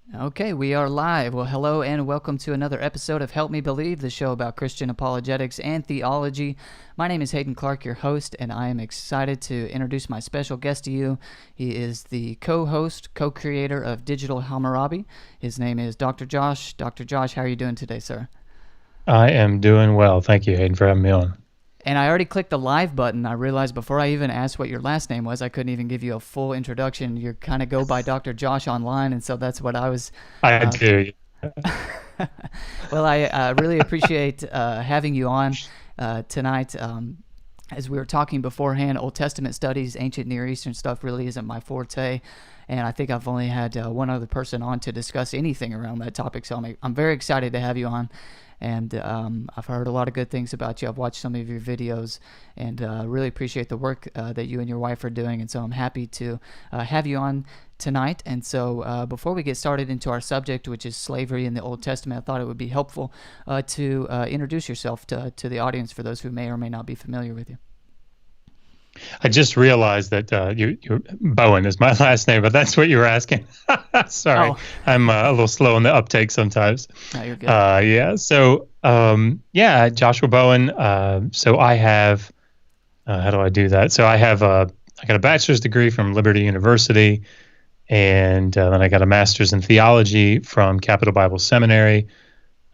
Okay, we are live. Well, hello and welcome to another episode of Help Me Believe, the show about Christian apologetics and theology. My name is Haden Clark, your host, and I am excited to introduce my special guest to you. He is the co-host, co-creator of Digital Hammurabi. His name is Dr. Josh. Dr. Josh, how are you doing today, sir? I am doing well. Thank you, Hayden, for having me on. And I already clicked the live button. I realized before I even asked what your last name was, I couldn't even give you a full introduction. You kind of go by Dr. Josh online, and so that's what I was. I Uh, do. well, I really appreciate having you on tonight. As we were talking beforehand, Old Testament studies, ancient Near Eastern stuff really isn't my forte. And I think I've only had one other person on to discuss anything around that topic. So I'm very excited to have you on. And I've heard a lot of good things about you. I've watched some of your videos and really appreciate the work that you and your wife are doing. And so I'm happy to have you on tonight. And so before we get started into our subject, which is slavery in the Old Testament, I thought it would be helpful to introduce yourself to the audience for those who may or may not be familiar with you. I just realized that Bowen is my last name, but that's what you were asking. Sorry, Oh, I'm a little slow on the uptake sometimes. no, you're good. Yeah. So, Joshua Bowen. So I have. How do I do that? So I got a bachelor's degree from Liberty University, and then I got a master's in theology from Capital Bible Seminary.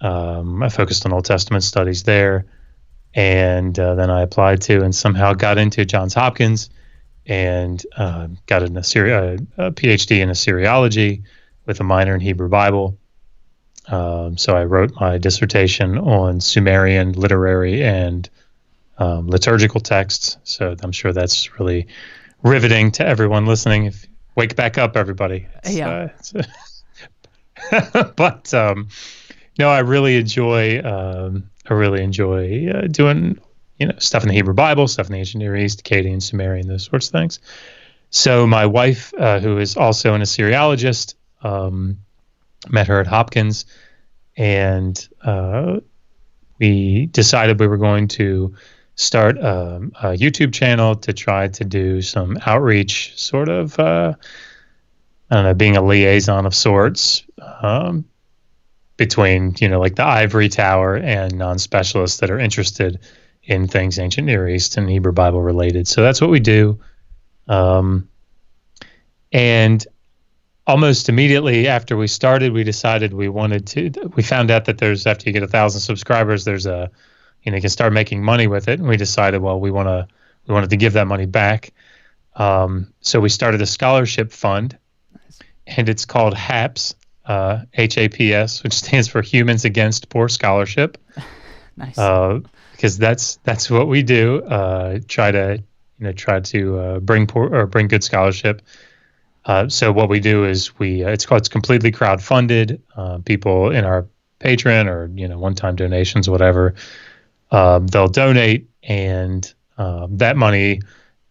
I focused on Old Testament studies there. And then I applied to and somehow got into Johns Hopkins and got a PhD in Assyriology with a minor in Hebrew Bible. So I wrote my dissertation on Sumerian literary and liturgical texts. So I'm sure that's really riveting to everyone listening. Wake back up, everybody. Yeah. But no, I really enjoy. Doing, stuff in the Hebrew Bible, stuff in the ancient Near East, Akkadian, Sumerian, those sorts of things. So my wife, who is also an Assyriologist, met her at Hopkins, and we decided we were going to start a YouTube channel to try to do some outreach, sort of, I don't know, being a liaison of sorts. Between, like the ivory tower and non-specialists that are interested in things ancient Near East and Hebrew Bible related. So that's what we do. And almost immediately after we started, we decided we found out that after you get 1,000 subscribers, you can start making money with it. And we decided, well, we wanted to give that money back. So we started a scholarship fund, and it's called HAPS. HAPS, which stands for Humans Against Poor Scholarship. Nice. Because that's what we do. Try to bring good scholarship. So what we do is it's completely crowdfunded. People in our Patreon or one-time donations, whatever, they'll donate, and that money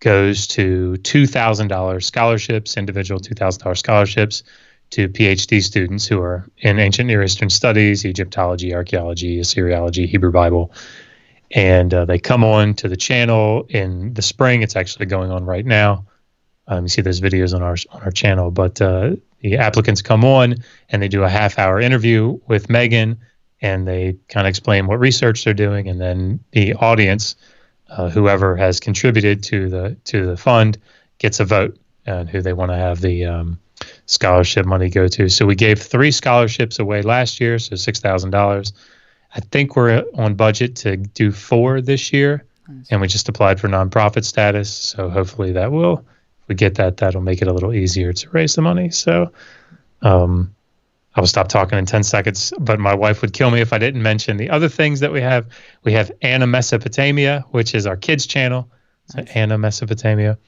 goes to $2,000 scholarships, individual $2,000 scholarships, to PhD students who are in ancient Near Eastern studies, Egyptology, archaeology, Assyriology, Hebrew Bible. And they come on to the channel in the spring. It's actually going on right now. You see those videos on our channel. But the applicants come on and they do a half-hour interview with Megan, and they kind of explain what research they're doing. And then the audience, whoever has contributed to the fund, gets a vote on who they want to have the scholarship money go to. So we gave 3 scholarships away last year, so $6,000. I think we're on budget to do 4 this year. Nice. And we just applied for nonprofit status. So hopefully if we get that'll make it a little easier to raise the money. So I will stop talking in 10 seconds, but my wife would kill me if I didn't mention the other things that we have. We have Anna Mesopotamia, which is our kids channel. So Nice. Anna Mesopotamia.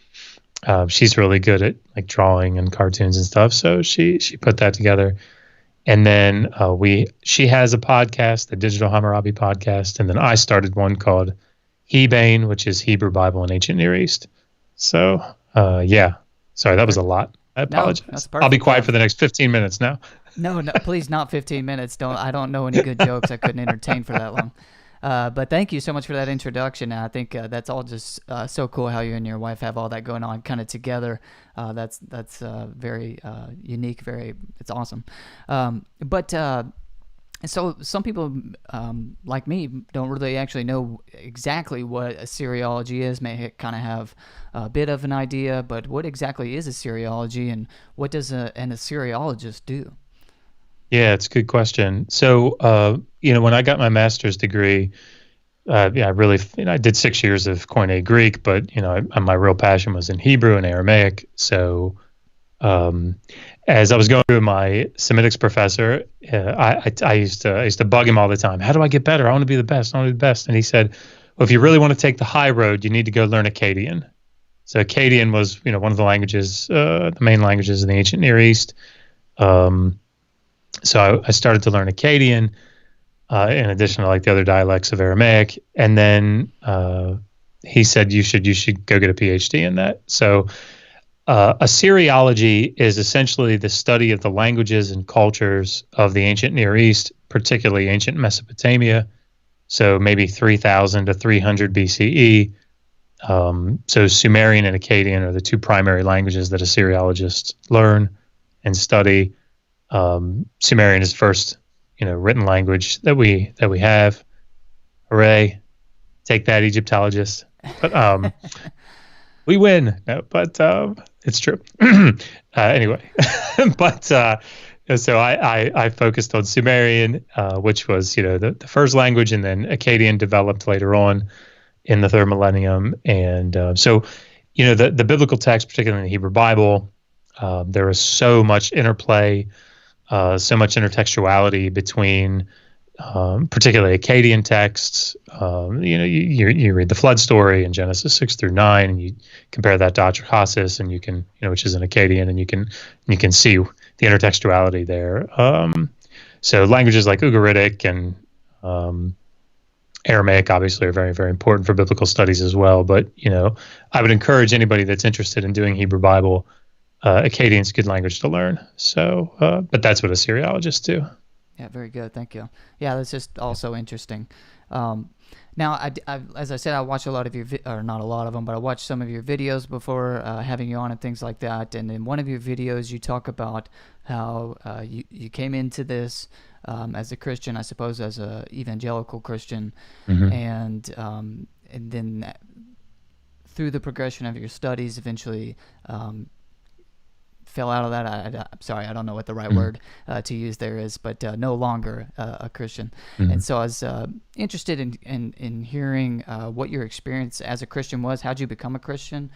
She's really good at like drawing and cartoons and stuff, so she put that together. And then she has a podcast, the Digital Hammurabi podcast, and then I started one called Hebane, which is Hebrew Bible and Ancient Near East. So sorry, that was a lot. I apologize. No, that's I'll be perfect. quiet for the next 15 minutes now. No, please, not 15 minutes. I don't know any good jokes I couldn't entertain for that long. But thank you so much for that introduction. I think that's all just so cool how you and your wife have all that going on kind of together. That's very unique. It's awesome. But so some people like me don't really actually know exactly what a seriology is. May kind of have a bit of an idea, but what exactly is a seriology, and what does an Assyriologist do? Yeah, it's a good question. So, when I got my master's degree, yeah, I really, I did 6 years of Koine Greek, but my real passion was in Hebrew and Aramaic. So, um, as I was going through my Semitics professor, I used to bug him all the time. How do I get better? I want to be the best. I want to be the best. And he said, well, if you really want to take the high road, you need to go learn Akkadian. So Akkadian was, one of the languages, the main languages in the ancient Near East. So I started to learn Akkadian, in addition to like the other dialects of Aramaic. And then he said you should go get a PhD in that. So Assyriology is essentially the study of the languages and cultures of the ancient Near East, particularly ancient Mesopotamia. So maybe 3000 to 300 BCE. So Sumerian and Akkadian are the two primary languages that Assyriologists learn and study. Sumerian is the first, written language that we have. Hooray! Take that, Egyptologists. But we win. No, but it's true. Anyway, but so I focused on Sumerian, which was the first language, and then Akkadian developed later on in the third millennium. And so the biblical text, particularly in the Hebrew Bible, there is so much interplay. So much intertextuality between, particularly Akkadian texts. You read the flood story in Genesis 6 through 9, and you compare that to Atrahasis, and you can, which is an Akkadian, and you can see the intertextuality there. So languages like Ugaritic and Aramaic obviously are very, very important for biblical studies as well. But I would encourage anybody that's interested in doing Hebrew Bible. Akkadian's a good language to learn. So, but that's what Assyriologists do. Yeah, very good. Thank you. Yeah, that's just also interesting. Now, as I said, I watch a lot of your, or not a lot of them, but I watched some of your videos before having you on and things like that. And in one of your videos, you talk about how you came into this as a Christian, I suppose, as a evangelical Christian, Mm-hmm. and then through the progression of your studies, eventually fell out of that. I'm sorry, I don't know what the right word to use there is, but no longer a Christian. Mm-hmm. And so I was interested in hearing what your experience as a Christian was. How'd you become a Christian?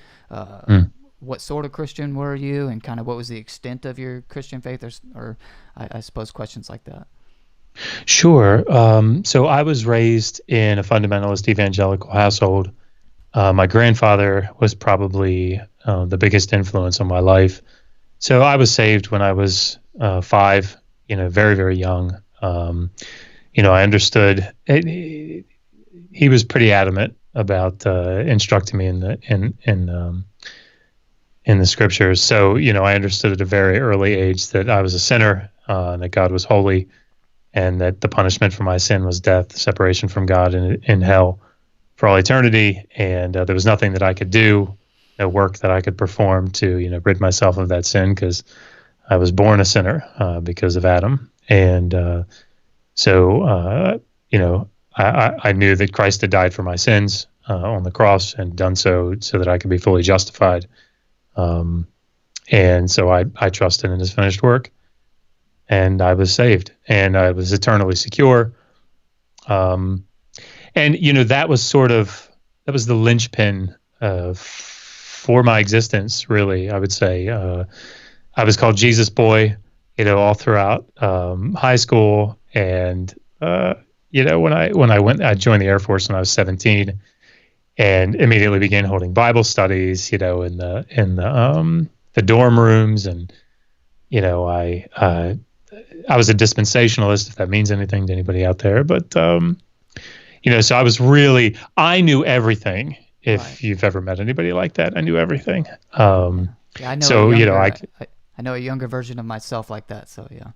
What sort of Christian were you, and kind of what was the extent of your Christian faith, or I suppose questions like that. Sure. So I was raised in a fundamentalist evangelical household. My grandfather was probably the biggest influence on my life. So I was saved when I was 5, very, very young. I understood it. He was pretty adamant about instructing me in the scriptures. So, I understood at a very early age that I was a sinner, that God was holy, and that the punishment for my sin was death, separation from God in hell for all eternity. And there was nothing that I could do, no work that I could perform to, rid myself of that sin, because I was born a sinner because of Adam. And so I knew that Christ had died for my sins on the cross, and done so that I could be fully justified. And so I trusted in his finished work, and I was saved, and I was eternally secure. And that was that was the linchpin for my existence, really. I would say I was called Jesus Boy, all throughout high school, and when I joined the Air Force when I was 17, and immediately began holding Bible studies, in the dorm rooms, and I was a dispensationalist, if that means anything to anybody out there, but so I knew everything. If Right. you've ever met anybody like that, I knew everything. Yeah, I know. So, I know a younger version of myself like that. So yeah.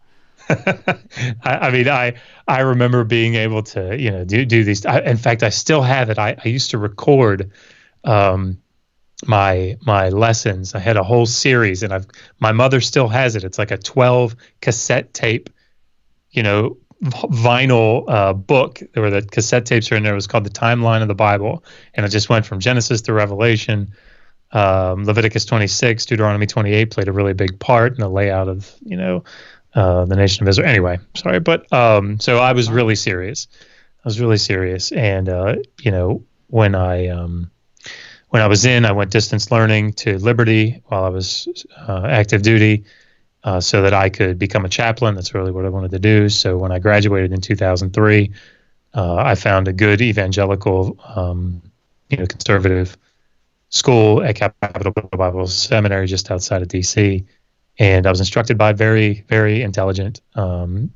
I mean, I remember being able to, do these. In fact, I still have it. I used to record um, my lessons. I had a whole series, and my mother still has it. It's like a 12 cassette tape, vinyl book where the cassette tapes are in there. It was called The Timeline of the Bible, and it just went from Genesis to Revelation. Leviticus 26, Deuteronomy 28 played a really big part in the layout of, the nation of Israel. Anyway, sorry, but so I was really serious. And when I was I went distance learning to Liberty while I was active duty, so that I could become a chaplain. That's really what I wanted to do. So when I graduated in 2003, I found a good evangelical, conservative school at Capitol Bible Seminary just outside of D.C. And I was instructed by very, very intelligent and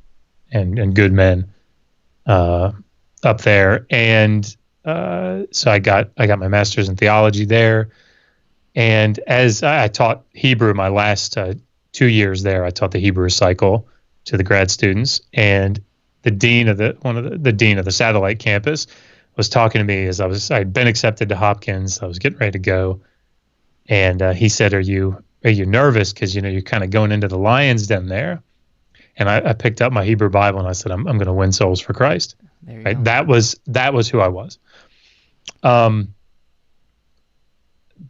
good men up there. And so I got my master's in theology there. And as I taught Hebrew my last 2 years there, I taught the Hebrew cycle to the grad students. And the dean of the dean of the satellite campus was talking to me as I'd been accepted to Hopkins. I was getting ready to go, and he said, "Are you nervous? Because you're kind of going into the lion's den there." And I picked up my Hebrew Bible and I said, "I'm going to win souls for Christ." Right? That was who I was.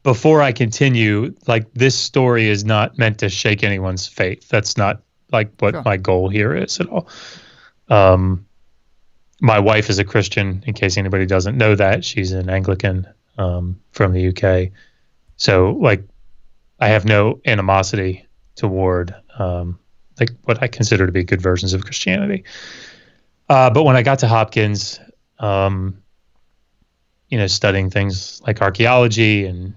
Before I continue, like, this story is not meant to shake anyone's faith. That's not like what my goal here is at all. My wife is a Christian, in case anybody doesn't know that. She's an Anglican from the UK. So, like, I have no animosity toward like what I consider to be good versions of Christianity. But when I got to Hopkins, studying things like archaeology and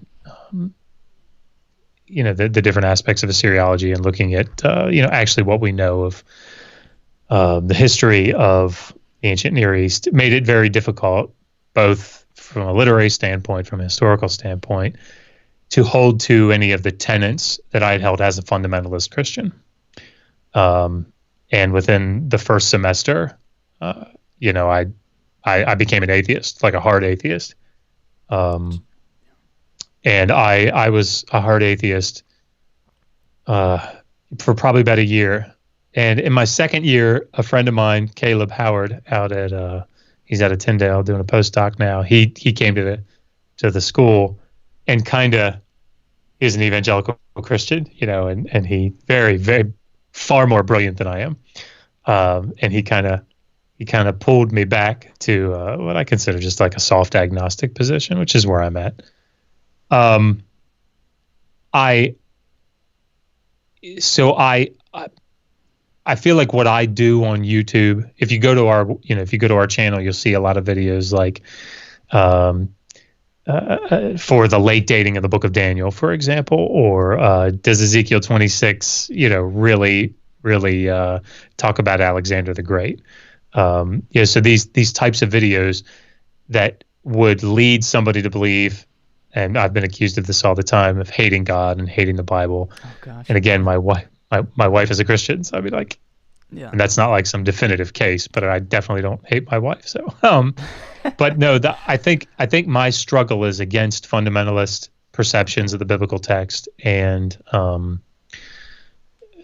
the different aspects of Assyriology, and looking at actually what we know of the history of the ancient Near East, made it very difficult, both from a literary standpoint, from a historical standpoint, to hold to any of the tenets that I had held as a fundamentalist Christian. And within the first semester, I became an atheist, like a hard atheist. And I was a hard atheist for probably about a year. And in my second year, a friend of mine, Caleb Howard, he's out of Tyndale doing a postdoc now. He came to the school, and he's an evangelical Christian, and he very, very far more brilliant than I am. And he kind of pulled me back to what I consider just like a soft agnostic position, which is where I'm at. I feel like what I do on YouTube, if you go to our channel, you'll see a lot of videos like for the late dating of the book of Daniel, for example, or does Ezekiel 26, really, really talk about Alexander the Great? So these types of videos that would lead somebody to believe, and I've been accused of this all the time, of hating God and hating the Bible. Oh, gosh. And again, my wife is a Christian, so I'd be like, yeah. And that's not like some definitive case, but I definitely don't hate my wife. So, but no, I think my struggle is against fundamentalist perceptions of the biblical text, and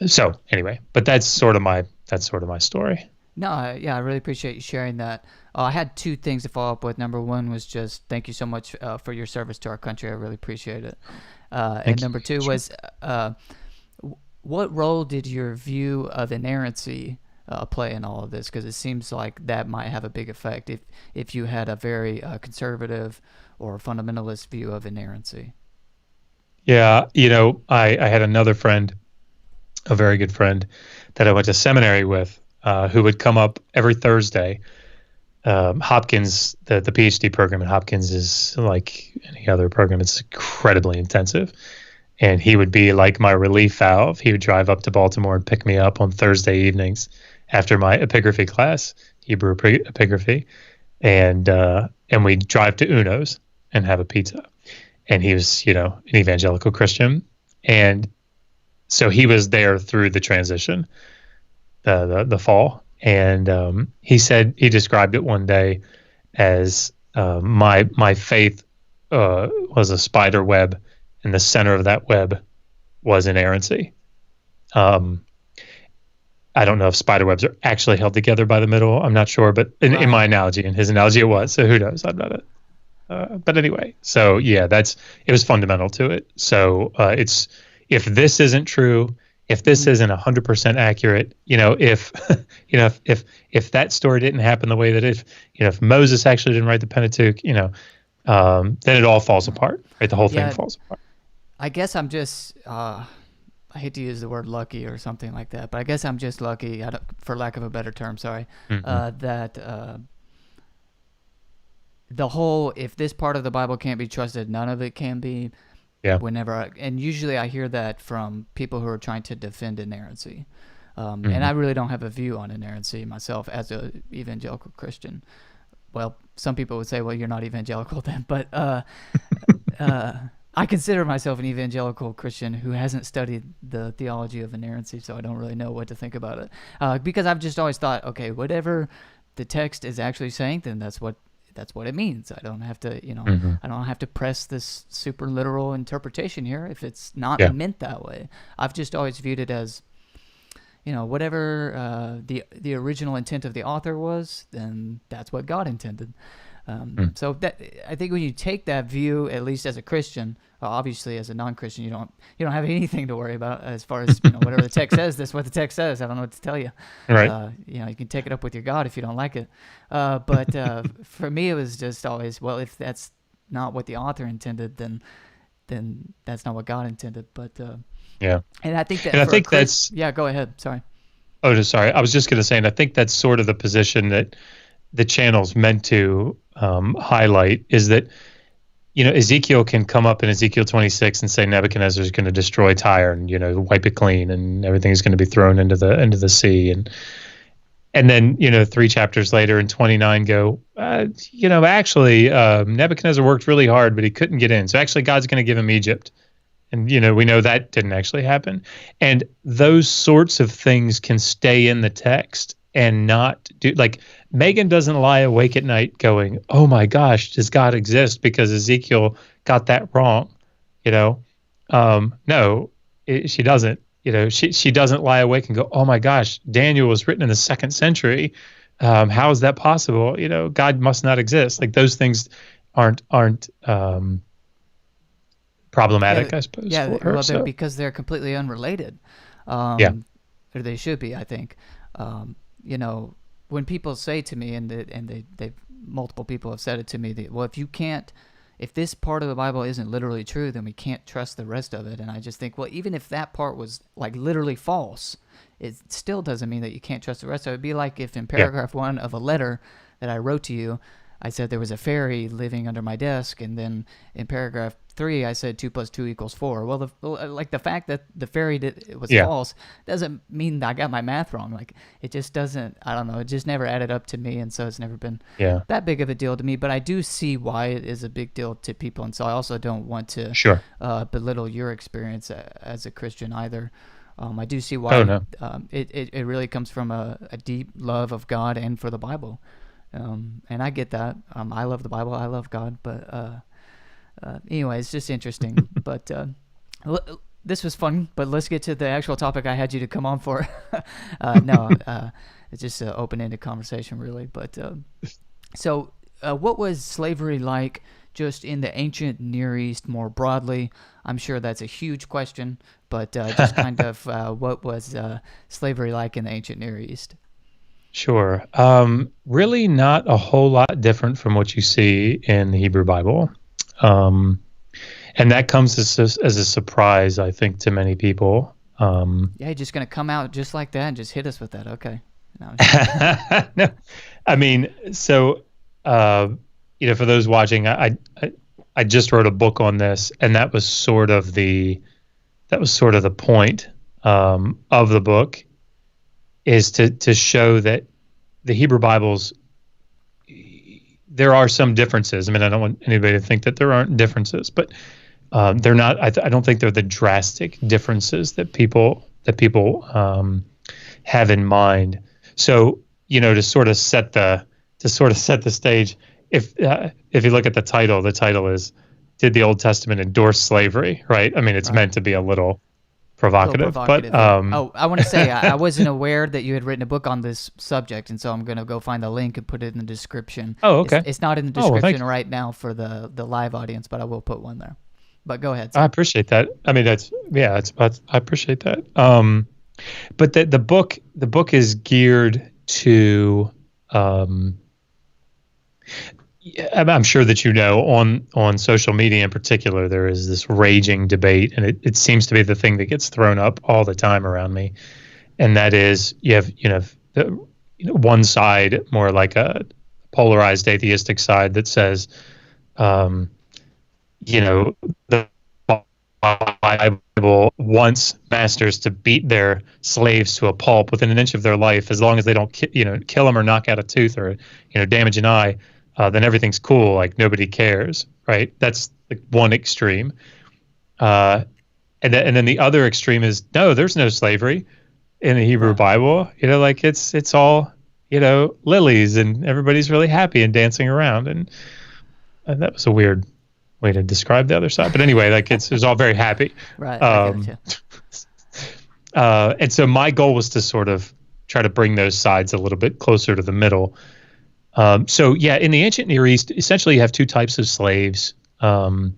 so anyway, but that's sort of my story. No, yeah, I really appreciate you sharing that. I had two things to follow up with. Number one was just thank you so much for your service to our country. I really appreciate it. And number two was what role did your view of inerrancy play in all of this? Because it seems like that might have a big effect if you had a very conservative or fundamentalist view of inerrancy. Yeah, I had another friend, a very good friend, that I went to seminary with, who would come up every Thursday. Hopkins, the PhD program at Hopkins is like any other program. It's incredibly intensive. And he would be like my relief valve. He would drive up to Baltimore and pick me up on Thursday evenings after my epigraphy class, Hebrew epigraphy. And we'd drive to Uno's and have a pizza. And he was, an evangelical Christian. And so he was there through the transition. the fall. And he said he described it one day as my faith was a spider web, and the center of that web was inerrancy. I don't know if spider webs are actually held together by the middle. I'm not sure, but in my analogy, in his analogy, it was. So who knows? I'm not but anyway, so yeah, it was fundamental to it. So it's, if this isn't true, if this isn't 100% accurate, if if that story didn't happen the way that if Moses actually didn't write the Pentateuch, then it all falls apart, right? The whole thing falls apart. I guess I'm just I hate to use the word lucky or something like that, but I guess I'm just lucky, for lack of a better term, sorry, that the whole, if this part of the Bible can't be trusted, none of it can be. Yeah. And usually I hear that from people who are trying to defend inerrancy. And I really don't have a view on inerrancy myself as a evangelical Christian. Well, some people would say, well, you're not evangelical then, but I consider myself an evangelical Christian who hasn't studied the theology of inerrancy, so I don't really know what to think about it. Because I've just always thought, okay, whatever the text is actually saying, then that's what it means. I don't have to, I don't have to press this super literal interpretation here if it's not meant that way. I've just always viewed it as, whatever the original intent of the author was, then that's what God intended. So that, I think when you take that view, at least as a Christian, obviously as a non-Christian, you don't have anything to worry about as far as whatever the text says. That's what the text says. I don't know what to tell you. Right. You can take it up with your God if you don't like it. But for me, it was just always, well, if that's not what the author intended, then that's not what God intended. But yeah. And I think that. And I think that's. Yeah. Go ahead. Sorry. Oh, just sorry. I was just going to say, and I think that's sort of the position that the channel's meant to highlight, is that Ezekiel can come up in Ezekiel 26 and say Nebuchadnezzar is going to destroy Tyre and wipe it clean, and everything is going to be thrown into the sea, and then 3 chapters later in 29 go actually Nebuchadnezzar worked really hard, but he couldn't get in, so actually God's going to give him Egypt. And, we know that didn't actually happen. And those sorts of things can stay in the text and not do, like, Megan doesn't lie awake at night going, oh my gosh, does God exist? Because Ezekiel got that wrong. No, she doesn't. She doesn't lie awake and go, oh my gosh, Daniel was written in the 2nd century. How is that possible? God must not exist. Like, those things aren't problematic, I suppose. Yeah, for her, well, because they're completely unrelated. Or they should be, I think. When people say to me, and they multiple people have said it to me, that, well, if this part of the Bible isn't literally true, then we can't trust the rest of it. And I just think, well, even if that part was like literally false, it still doesn't mean that you can't trust the rest of it. It'd be like if in paragraph 1 of a letter that I wrote to you, I said there was a fairy living under my desk, and then in paragraph 3 I said 2 + 2 = 4. Well, the fact that the fairy was false doesn't mean that I got my math wrong. Like, it just doesn't. I don't know. It just never added up to me, and so it's never been that big of a deal to me. But I do see why it is a big deal to people, and so I also don't want to belittle your experience as a Christian either. I do see why it really comes from a deep love of God and for the Bible. And I get that. I love the Bible. I love God. But anyway, it's just interesting. But this was fun. But let's get to the actual topic I had you to come on for. It's just an open-ended conversation, really. But so what was slavery like just in the ancient Near East more broadly? I'm sure that's a huge question. But just kind of what was slavery like in the ancient Near East? Sure. Really not a whole lot different from what you see in the Hebrew Bible. And that comes as a surprise, I think, to many people. You're just going to come out just like that and just hit us with that. Okay. No, no. I mean, so, for those watching, I just wrote a book on this, and that was sort of the point of the book, is to show that the Hebrew Bibles, there are some differences. I mean, I don't want anybody to think that there aren't differences, but they're not. I don't think they're the drastic differences that people have in mind. So, to sort of set the stage, if you look at the title is, "Did the Old Testament endorse slavery?" Right? I mean, it's Right. meant to be a little A little provocative, but provocative, yeah. Oh, I want to say I wasn't aware that you had written a book on this subject, and so I'm gonna go find the link and put it in the description. oh, It's okay. it's not in the Oh, well, thank description right now for the live audience, but I will put one there. But go ahead, I sir. appreciate that. I mean, that's I appreciate that. But the book is geared to, um, yeah, I'm sure that on social media in particular, there is this raging debate, and it seems to be the thing that gets thrown up all the time around me, and that is you have one side, more like a polarized atheistic side, that says, um, the Bible wants masters to beat their slaves to a pulp within an inch of their life, as long as they don't, kill them or knock out a tooth or, damage an eye. Then everything's cool. Like, nobody cares, right? That's like one extreme. And then the other extreme is, no, there's no slavery in the Hebrew Right. Bible. Like, it's all, lilies, and everybody's really happy and dancing around. And that was a weird way to describe the other side. But anyway, like, it's all very happy. Right. I got Um, you. and so my goal was to sort of try to bring those sides a little bit closer to the middle. So yeah, in the ancient Near East, essentially you have two types of slaves. You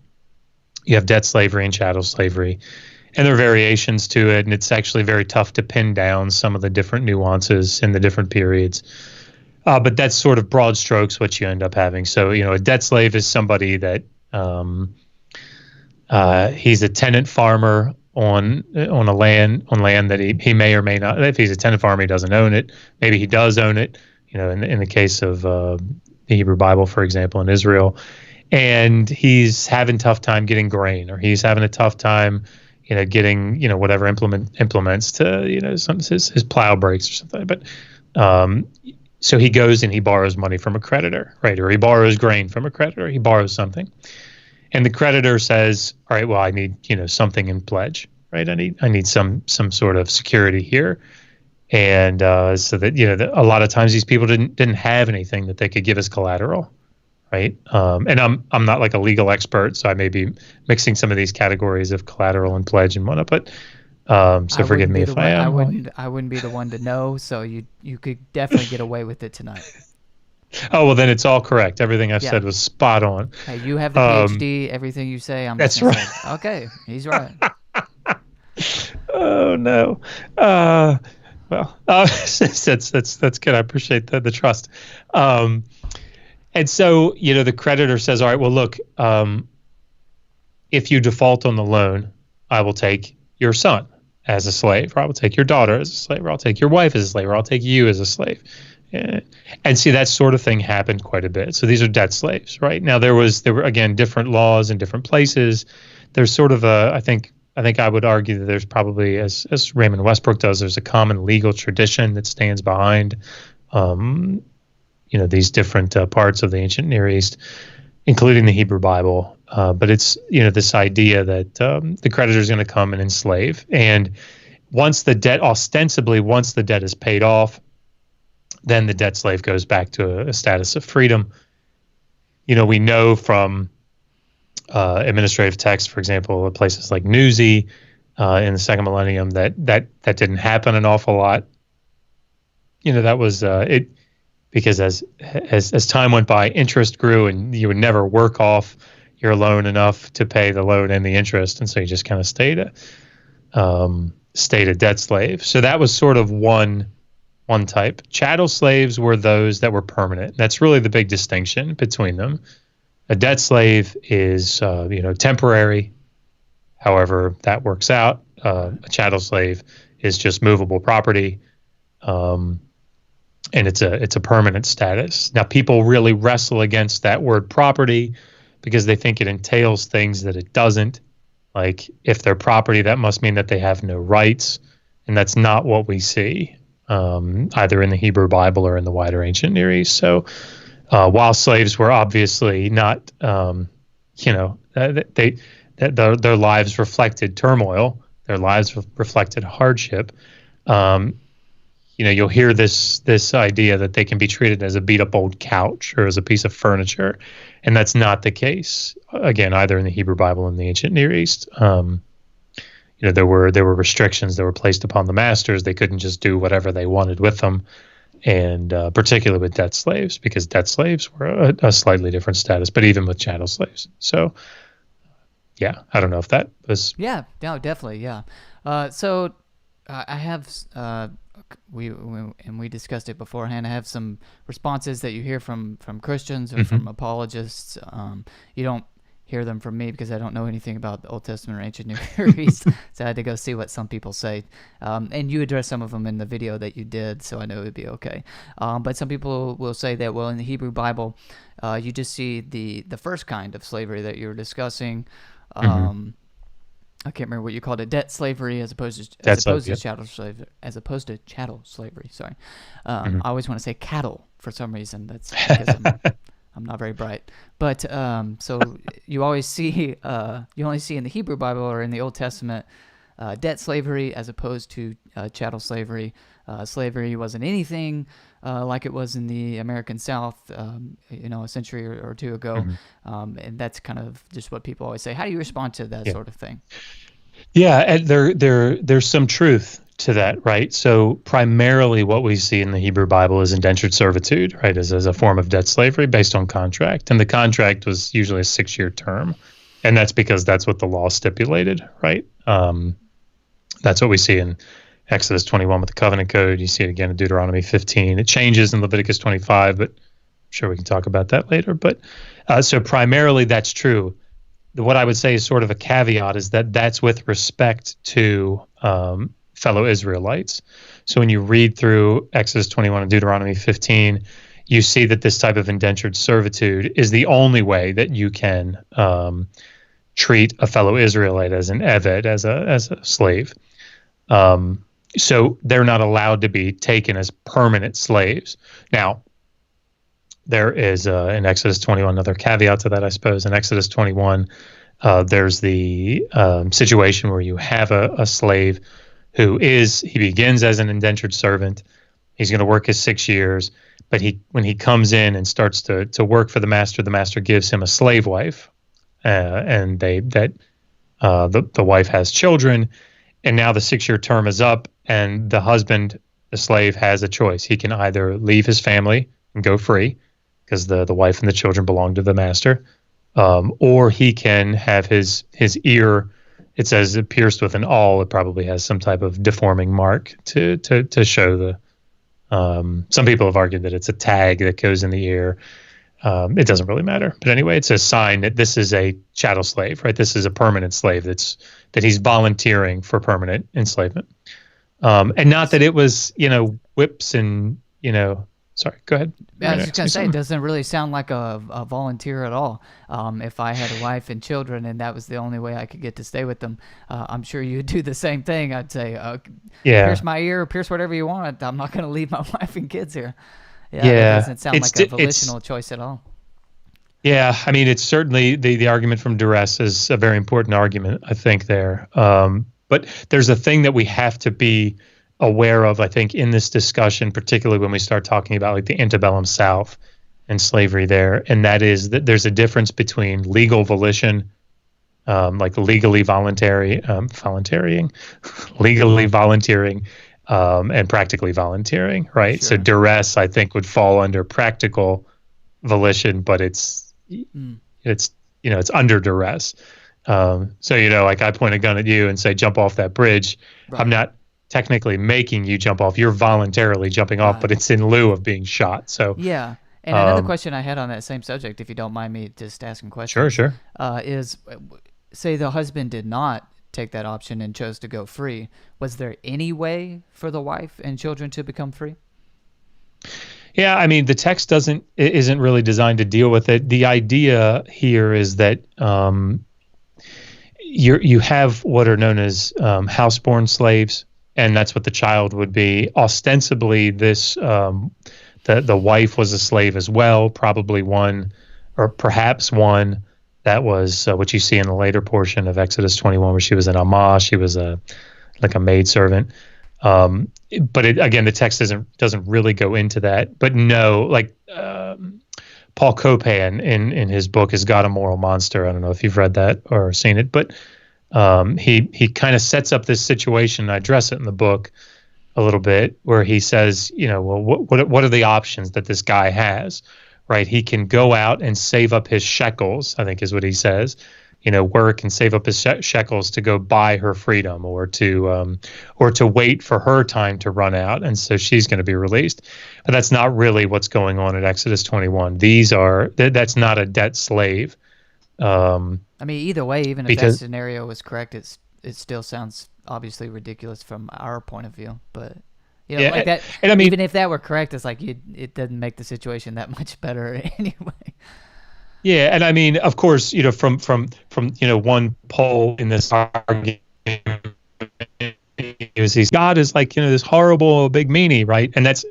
have debt slavery and chattel slavery, and there are variations to it, and it's actually very tough to pin down some of the different nuances in the different periods. But that's sort of broad strokes what you end up having. So, a debt slave is somebody that, he's a tenant farmer on land that he may or may not. If he's a tenant farmer, he doesn't own it. Maybe he does own it. In the case of the Hebrew Bible, for example, in Israel, and he's having tough time getting grain, or he's having a tough time, getting whatever implements to his plow breaks or something. But so he goes and he borrows money from a creditor, right? Or he borrows grain from a creditor. He borrows something. And the creditor says, all right, well, I need, something in pledge, right? I need some sort of security here. And so that, a lot of times these people didn't have anything that they could give as collateral, right? And I'm not like a legal expert, so I may be mixing some of these categories of collateral and pledge and whatnot, but so forgive me if I am. I wouldn't be the one to know, so you could definitely get away with it tonight. Oh, well, then it's all correct. Everything I've Yeah. said was spot on. Hey, you have the PhD. Everything you say, I'm That's just gonna right. say, okay, he's right. Oh no. Well, that's good. I appreciate the trust. And so, the creditor says, all right, well, look, if you default on the loan, I will take your son as a slave, or I will take your daughter as a slave, or I'll take your wife as a slave, or I'll take you as a slave. And see, that sort of thing happened quite a bit. So these are debt slaves, right? Now there were again different laws in different places. There's sort of I think I would argue that there's probably, as Raymond Westbrook does, there's a common legal tradition that stands behind, these different parts of the ancient Near East, including the Hebrew Bible. But it's, this idea that the creditor is going to come and enslave. And once the debt is paid off, then the debt slave goes back to a status of freedom. We know from administrative texts, for example, places like Newsy in the second millennium, that didn't happen an awful lot. That was it, because as time went by, interest grew, and you would never work off your loan enough to pay the loan and the interest, and so you just kind of stayed a debt slave. So that was sort of one type. Chattel slaves were those that were permanent. That's really the big distinction between them. A debt slave is temporary, however that works out. A chattel slave is just movable property, and it's a permanent status. Now, people really wrestle against that word property because they think it entails things that it doesn't. Like, if they're property, that must mean that they have no rights, and that's not what we see, either in the Hebrew Bible or in the wider ancient Near East. So while slaves were obviously not, their lives reflected turmoil, their lives reflected hardship, you'll hear this idea that they can be treated as a beat up old couch or as a piece of furniture, and that's not the case. Again, either in the Hebrew Bible or in the ancient Near East. There were restrictions that were placed upon the masters. They couldn't just do whatever they wanted with them, and particularly with debt slaves, because debt slaves were a slightly different status. But even with chattel slaves, so yeah, I don't know if that was. Yeah, no, definitely, yeah. So I have we discussed it beforehand. I have some responses that you hear from Christians or from apologists. You don't hear them from me because I don't know anything about the Old Testament or ancient Near East, so I had to go see what some people say. And you addressed some of them in the video that you did, so I know it would be okay. But some people will say that, well, in the Hebrew Bible, you just see the first kind of slavery that you're discussing. I can't remember what you called it, debt slavery as opposed to chattel slavery. As opposed to chattel slavery, sorry. I always want to say cattle for some reason. That's because I'm not very bright. But so you always see you only see in the Hebrew Bible or in the Old Testament debt slavery as opposed to chattel slavery. Slavery wasn't anything like it was in the American South, a century or two ago, and that's kind of just what people always say. How do you respond to that sort of thing? Yeah, and there's some truth to that, right? So primarily what we see in the Hebrew Bible is indentured servitude, right, as a form of debt slavery based on contract. And the contract was usually a 6-year term. And that's because that's what the law stipulated, right? That's what we see in Exodus 21 with the covenant code. You see it again in Deuteronomy 15. It changes in Leviticus 25, but I'm sure we can talk about that later. But so primarily that's true. What I would say is sort of a caveat is that that's with respect to fellow Israelites. So when you read through Exodus 21 and Deuteronomy 15, you see that this type of indentured servitude is the only way that you can treat a fellow Israelite as an eved, as a slave. So they're not allowed to be taken as permanent slaves. Now, there is in Exodus 21 another caveat to that, I suppose. In Exodus 21, there's the situation where you have a slave who he begins as an indentured servant. He's going to work his 6 years, but when he comes in and starts to work for the master gives him a slave wife, and the wife has children, and now the 6-year term is up, and the slave has a choice. He can either leave his family and go free, because the wife and the children belong to the master, or he can have his ear, it says, pierced with an awl. It probably has some type of deforming mark to show the. Some people have argued that it's a tag that goes in the ear. It doesn't really matter, but anyway, it's a sign that this is a chattel slave, right? This is a permanent slave that he's volunteering for permanent enslavement, and not that it was whips and Sorry, go ahead. I was just going to say, it doesn't really sound like a volunteer at all. If I had a wife and children and that was the only way I could get to stay with them, I'm sure you'd do the same thing. I'd say, pierce my ear, pierce whatever you want. I'm not going to leave my wife and kids here. Yeah. It doesn't sound like a volitional choice at all. Yeah, I mean, it's certainly the argument from duress is a very important argument, I think, there. But there's a thing that we have to be aware of, I think, in this discussion, particularly when we start talking about like the antebellum South and slavery there, and that is that there's a difference between legal volition, like legally volunteering, and practically volunteering, right? Sure. So duress, I think, would fall under practical volition, but it's under duress. So like I point a gun at you and say jump off that bridge. Right. I'm not technically making you jump off. You're voluntarily jumping off, but it's in lieu of being shot. So yeah. And another question I had on that same subject, if you don't mind me just asking questions. Sure. Is, say the husband did not take that option and chose to go free. Was there any way for the wife and children to become free? Yeah, I mean, the text isn't really designed to deal with it. The idea here is that you have what are known as houseborn slaves, and that's what the child would be. Ostensibly, this the wife was a slave as well, probably one, or perhaps one that was what you see in the later portion of Exodus 21, where she was an amah, she was like a maidservant. But again, the text doesn't really go into that. But no, like Paul Copan in his book is God a Moral Monster. I don't know if you've read that or seen it, but he kind of sets up this situation. I address it in the book a little bit, where he says, well, what are the options that this guy has, right? He can go out and save up his shekels, I think is what he says. Work and save up his shekels to go buy her freedom, or to wait for her time to run out, and so she's going to be released. But that's not really what's going on in Exodus 21. That's not a debt slave. I mean, either way, even if that scenario was correct, it still sounds obviously ridiculous from our point of view. But like that, and I mean, even if that were correct, it's like it doesn't make the situation that much better anyway. Yeah, and I mean, of course, from one poll in this argument, God is like this horrible big meanie, right? And that's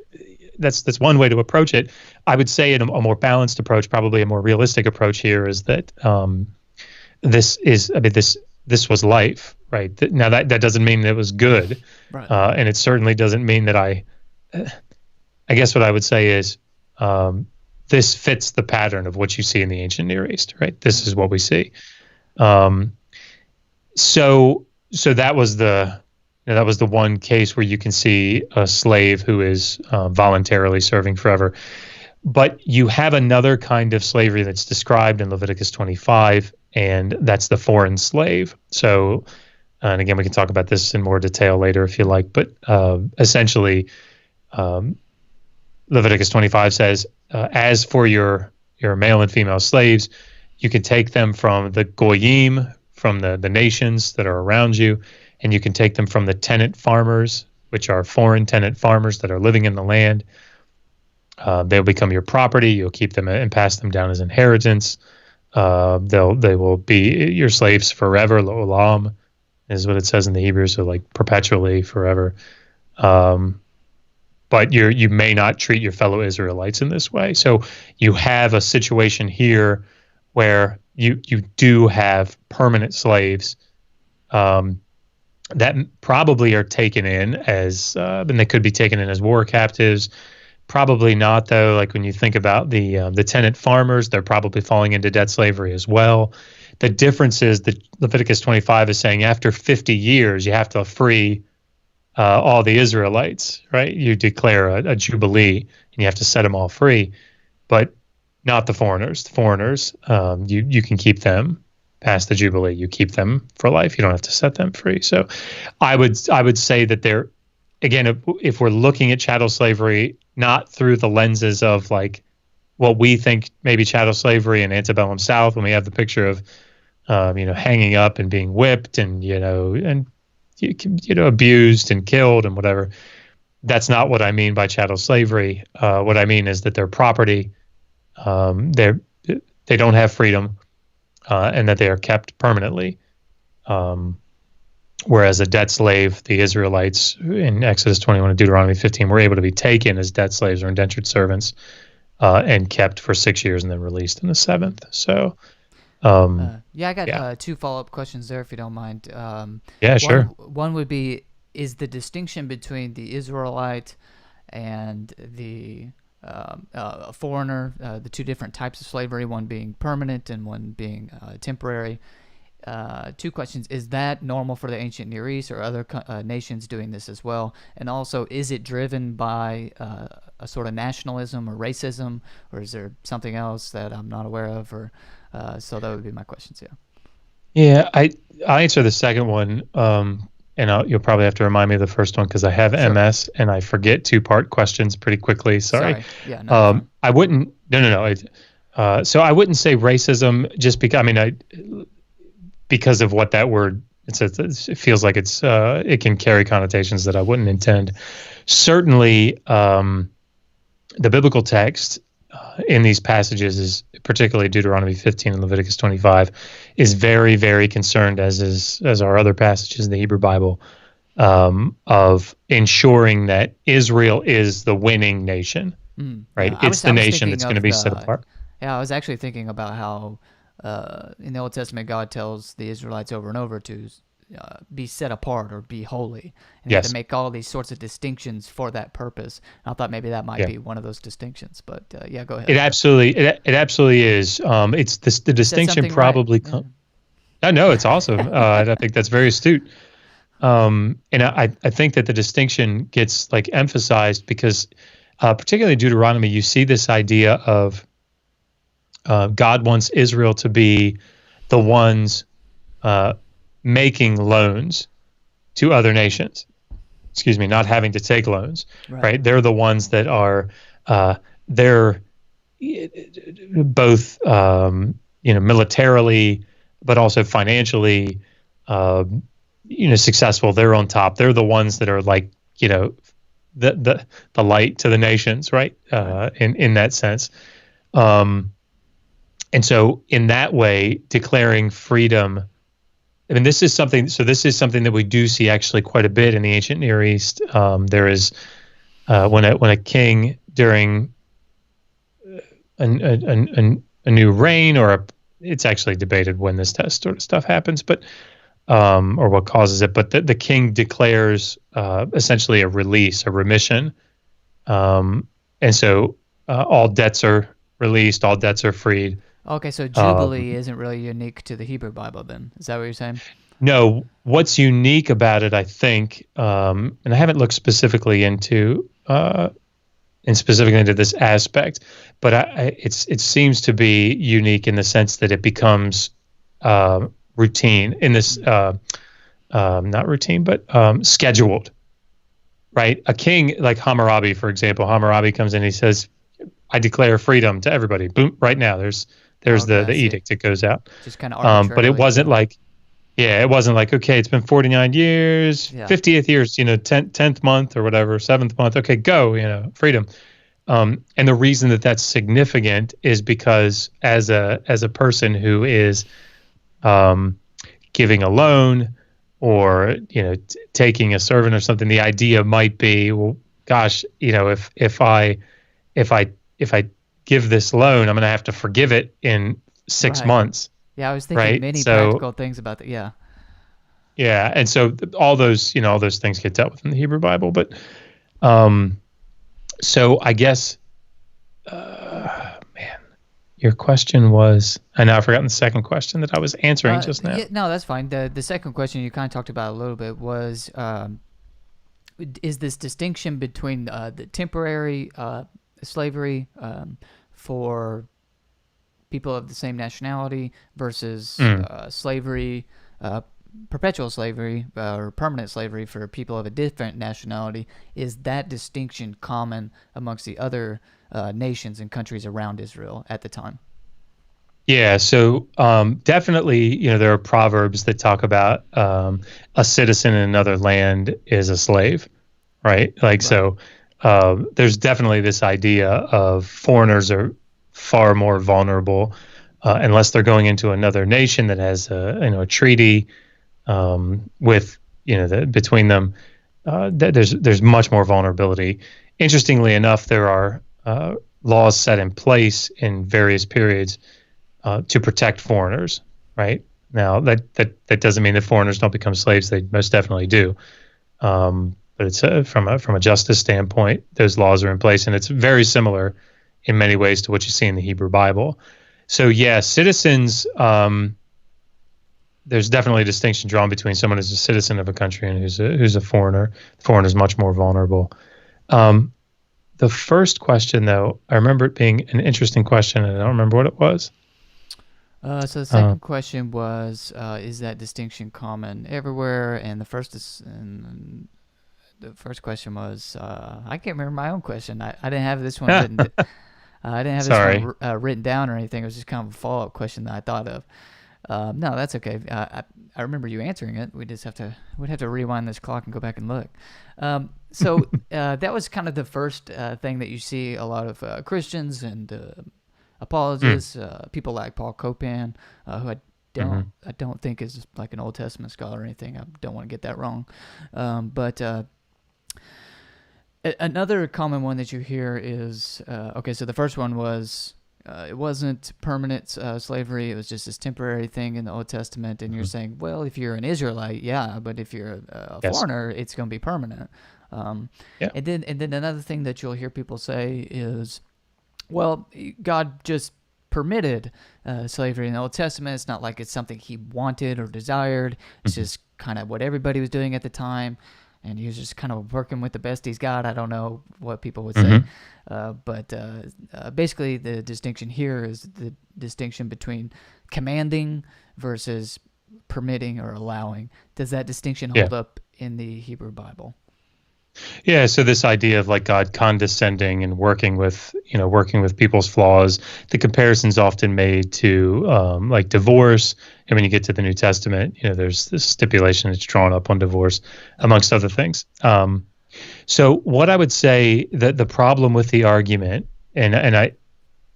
one way to approach it. I would say a more balanced approach, probably a more realistic approach here, is that this was life, right? Now that doesn't mean that it was good, right. And it certainly doesn't mean that I guess what I would say is this fits the pattern of what you see in the ancient Near East, right? This is what we see. So that was the one case where you can see a slave who is voluntarily serving forever. But you have another kind of slavery that's described in Leviticus 25, and that's the foreign slave. So, and again, we can talk about this in more detail later if you like, but essentially, Leviticus 25 says, as for your male and female slaves, you can take them from the goyim, from the nations that are around you, and you can take them from the tenant farmers, which are foreign tenant farmers that are living in the land. They'll become your property. You'll keep them and pass them down as inheritance. They will be your slaves forever. L'olam is what it says in the Hebrew, so like perpetually, forever. But you may not treat your fellow Israelites in this way. So you have a situation here where you do have permanent slaves that probably are taken in as, and they could be taken in as war captives. Probably not, though. Like when you think about the tenant farmers, they're probably falling into debt slavery as well. The difference is that Leviticus 25 is saying after 50 years, you have to free all the Israelites, right? You declare a jubilee, and you have to set them all free, but not the foreigners. The foreigners, you can keep them past the jubilee. You keep them for life. You don't have to set them free. So, I would say that they're, again, if we're looking at chattel slavery not through the lenses of like what we think maybe chattel slavery in antebellum South, when we have the picture of hanging up and being whipped and abused and killed and whatever. That's not what I mean by chattel slavery. What I mean is that their property, they don't have freedom, and that they are kept permanently. Whereas a debt slave, the Israelites in Exodus 21 and Deuteronomy 15 were able to be taken as debt slaves or indentured servants and kept for 6 years and then released in the seventh. So. I got two follow-up questions there, if you don't mind. Sure. One would be, is the distinction between the Israelite and the foreigner, the two different types of slavery, one being permanent and one being temporary? Two questions. Is that normal for the ancient Near East, or other nations doing this as well? And also, is it driven by a sort of nationalism or racism, or is there something else that I'm not aware of? Or so that would be my questions. Yeah, I'll answer the second one, and you'll probably have to remind me of the first one because I have MS and I forget two-part questions pretty quickly. Sorry. Yeah. No, I wouldn't. No. So I wouldn't say racism just because. Because of what that word it feels like it can carry connotations that I wouldn't intend. Certainly, the biblical text in these passages, is particularly Deuteronomy 15 and Leviticus 25, is very, very concerned, as our other passages in the Hebrew Bible, of ensuring that Israel is the winning nation, right? It's the nation that's going to be set apart. Yeah, I was actually thinking about how in the Old Testament God tells the Israelites over and over to be set apart or be holy, and you have to Yes. make all these sorts of distinctions for that purpose. And I thought maybe that might Yeah. be one of those distinctions, but yeah, go It ahead. absolutely it absolutely is. It's this the I said distinction something right. probably. Yeah. I know it's awesome. I think that's very astute. And I think that the distinction gets like emphasized because, particularly Deuteronomy, you see this idea of God wants Israel to be the ones uh, making loans to other nations. Excuse me, not having to take loans. Right. Right? They're the ones that are they're both militarily, but also financially, successful. They're on top. They're the ones that are like the light to the nations, right? Right. In that sense. And so in that way, declaring freedom. I mean, this is something. So this is something that we do see actually quite a bit in the ancient Near East. There is when a king during a new reign, it's actually debated when this sort of stuff happens, but or what causes it. But the king declares essentially a release, a remission, and so all debts are released, all debts are freed. Okay, so Jubilee isn't really unique to the Hebrew Bible then. Is that what you're saying? No, what's unique about it, I think, and I haven't looked specifically into this aspect, but it seems to be unique in the sense that it becomes routine in this, not routine, but scheduled, right? A king like Hammurabi, for example, Hammurabi comes in, he says, I declare freedom to everybody. Boom, right now, there's Okay, the I see. edict that goes out. Just kind of But it arbitrarily. wasn't like, yeah, it wasn't like, okay, it's been 49 years, Yeah. 50th years, 10th month or whatever, 7th month. Okay, go, freedom. And the reason that that's significant is because as a person who is giving a loan or taking a servant or something, the idea might be, well, gosh, if I give this loan, I'm going to have to forgive it in 6 Right. months, Yeah, I was thinking right? many So practical things about that. Yeah. yeah, and so all those things get dealt with in the Hebrew Bible, but um, so I guess. Man, your question was, I know I've forgotten the second question that I was answering just now. Yeah, no, that's fine. The second question you kind of talked about a little bit was is this distinction between the temporary slavery for people of the same nationality versus Mm. slavery, perpetual slavery or permanent slavery for people of a different nationality. Is that distinction common amongst the other nations and countries around Israel at the time? Yeah, so definitely, there are proverbs that talk about a citizen in another land is a slave, right? Like, Right. so there's definitely this idea of foreigners are far more vulnerable unless they're going into another nation that has a treaty with between them. There's much more vulnerability. Interestingly enough, there are laws set in place in various periods to protect foreigners. Right now, that doesn't mean that foreigners don't become slaves. They most definitely do. But it's from a justice standpoint, those laws are in place, and it's very similar in many ways to what you see in the Hebrew Bible. So yeah, citizens. There's definitely a distinction drawn between someone who's a citizen of a country and who's a foreigner. The foreigner is much more vulnerable. The first question, though, I remember it being an interesting question, and I don't remember what it was. So the second question was, is that distinction common everywhere? And the first question was, I can't remember my own question. I didn't have this one written. I didn't have this Sorry. one written down or anything. It was just kind of a follow-up question that I thought of. No, that's okay. I remember you answering it. We'd have to rewind this clock and go back and look. So that was kind of the first thing that you see a lot of Christians and apologists, people like Paul Copan, who I don't think is like an Old Testament scholar or anything. I don't want to get that wrong. But another common one that you hear is okay. So the first one was it wasn't permanent slavery. It was just this temporary thing in the Old Testament. And you're saying, well, if you're an Israelite, yeah, but if you're a Yes. foreigner, it's going to be permanent. Yeah. And then another thing that you'll hear people say is, well, God just permitted slavery in the Old Testament. It's not like it's something he wanted or desired. It's just kind of what everybody was doing at the time. And he was just kind of working with the best he's got. I don't know what people would say. But basically the distinction here is the distinction between commanding versus permitting or allowing. Does that distinction hold up in the Hebrew Bible? Yeah, so this idea of like God condescending and working with people's flaws, the comparison's often made to like divorce. And when you get to the New Testament, there's this stipulation that's drawn up on divorce, amongst other things. So what I would say that the problem with the argument, and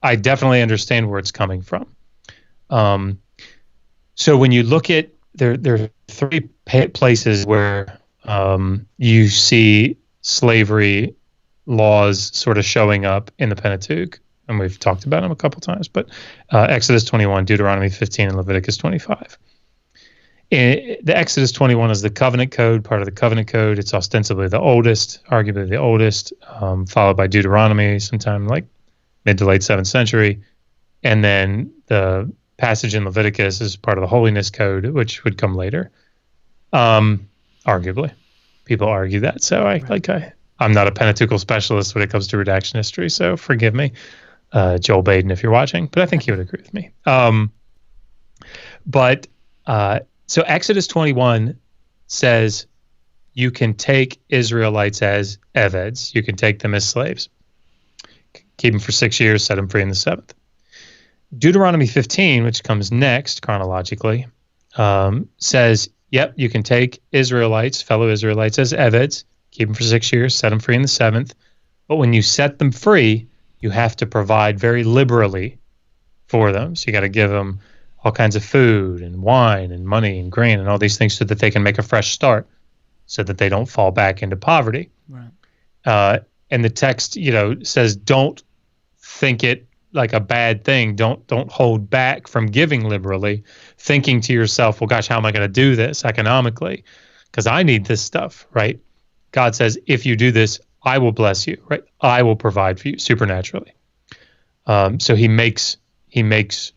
I definitely understand where it's coming from. So when you look at there are three places where you see slavery laws sort of showing up in the Pentateuch, and we've talked about them a couple times, but Exodus 21, Deuteronomy 15, and Leviticus 25. The Exodus 21 is the covenant code, part of the covenant code. It's ostensibly the oldest, arguably the oldest, followed by Deuteronomy sometime like mid to late 7th century. And then the passage in Leviticus is part of the holiness code, which would come later. Arguably, people argue that. So I'm not a Pentateuchal specialist when it comes to redaction history, so forgive me, Joel Baden, if you're watching. But I think he would agree with me. So Exodus 21 says you can take Israelites as eveds. You can take them as slaves. Keep them for 6 years, set them free in the 7th. Deuteronomy 15, which comes next chronologically, says, yep, you can take Israelites, fellow Israelites, as eveds, keep them for 6 years, set them free in the 7th. But when you set them free, you have to provide very liberally for them. So you got to give them all kinds of food and wine and money and grain and all these things so that they can make a fresh start, so that they don't fall back into poverty. Right. And the text, says don't think it like a bad thing. Don't hold back from giving liberally, thinking to yourself, well, gosh, how am I going to do this economically? Because I need this stuff, right? God says, if you do this, I will bless you, right? I will provide for you supernaturally. So he makes it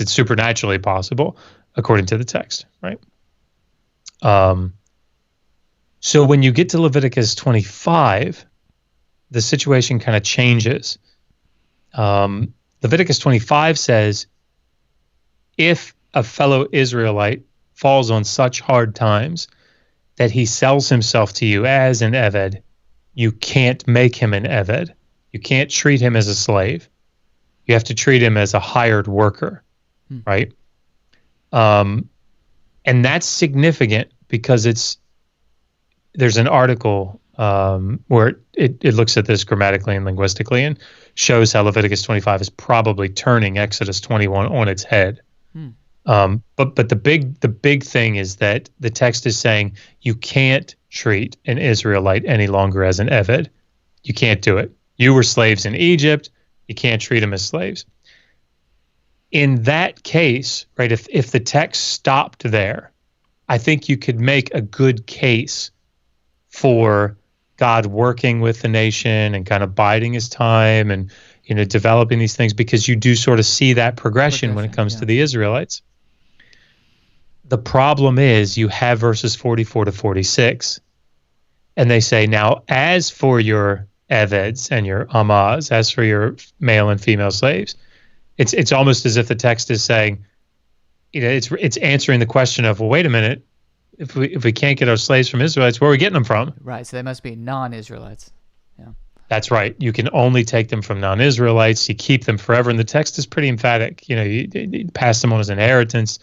supernaturally possible according to the text, right? So when you get to Leviticus 25, the situation kind of changes. Leviticus 25 says, if a fellow Israelite falls on such hard times that he sells himself to you as an eved, you can't make him an eved. You can't treat him as a slave. You have to treat him as a hired worker, right? And that's significant because there's an article where it looks at this grammatically and linguistically and shows how Leviticus 25 is probably turning Exodus 21 on its head. But the big thing is that the text is saying you can't treat an Israelite any longer as an eved. You can't do it. You were slaves in Egypt. You can't treat them as slaves. In that case, right, if the text stopped there, I think you could make a good case for God working with the nation and kind of biding his time and developing these things, because you do sort of see that progression when it comes to the Israelites. The problem is you have verses 44 to 46, and they say, now, as for your eveds and your amahs, as for your male and female slaves, it's almost as if the text is saying, it's answering the question of, well, wait a minute, if we can't get our slaves from Israelites, where are we getting them from? Right, so they must be non-Israelites. Yeah. That's right. You can only take them from non-Israelites. You keep them forever, and the text is pretty emphatic. You pass them on as inheritance,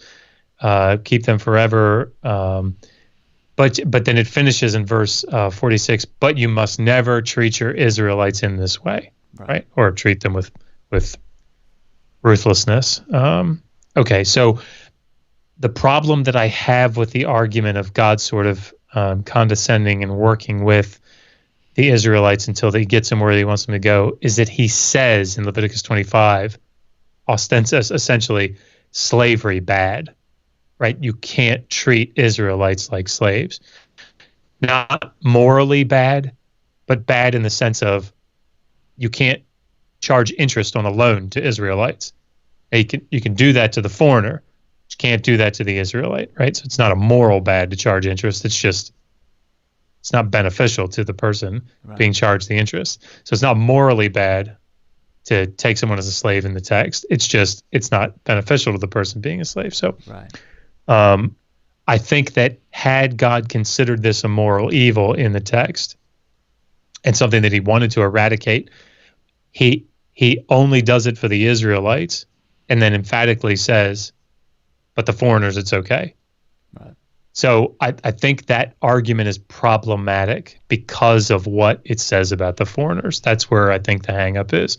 keep them forever. But then it finishes in verse 46. But you must never treat your Israelites in this way, right? Or treat them with ruthlessness. Okay, so the problem that I have with the argument of God sort of condescending and working with the Israelites until he gets them where he wants them to go is that he says in Leviticus 25, essentially, slavery bad, right? You can't treat Israelites like slaves. Not morally bad, but bad in the sense of you can't charge interest on a loan to Israelites. You can do that to the foreigner. You can't do that to the Israelite, right? So it's not a moral bad to charge interest. It's not beneficial to the person being charged the interest. So it's not morally bad to take someone as a slave in the text. It's not beneficial to the person being a slave. So I think that had God considered this a moral evil in the text and something that he wanted to eradicate, he only does it for the Israelites and then emphatically says, but the foreigners, it's okay. Right. So I think that argument is problematic because of what it says about the foreigners. That's where I think the hang up is.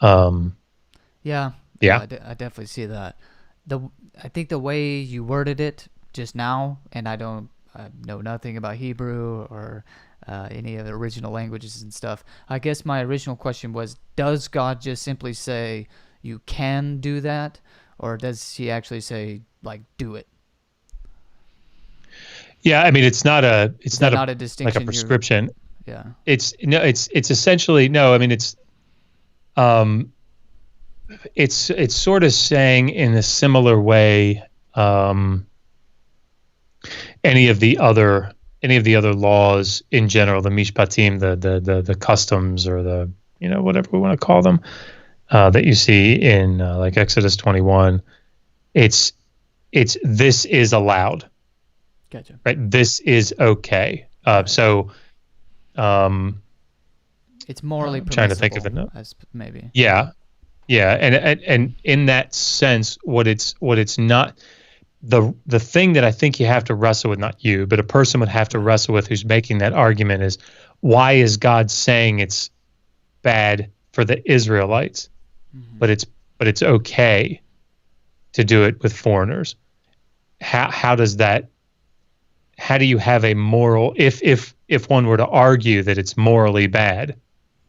Yeah, I definitely see that. I think the way you worded it just now, and I know nothing about Hebrew or any of the original languages and stuff. I guess my original question was, does God just simply say you can do that, or does he actually say, like, do it? Yeah, I mean, it's not a distinction, like a prescription. Yeah, it's essentially no. I mean, it's sort of saying in a similar way any of the other laws in general, the mishpatim, the customs, or the whatever we want to call them, that you see in like Exodus 21. It's this is allowed. Gotcha. Right. This is okay. So it's morally permissible. I'm trying to think of it now. Maybe. Yeah. And in that sense, what it's not, the thing that I think you have to wrestle with, not you, but a person would have to wrestle with who's making that argument is, why is God saying it's bad for the Israelites, but it's okay to do it with foreigners? How do you have a moral, if one were to argue that it's morally bad,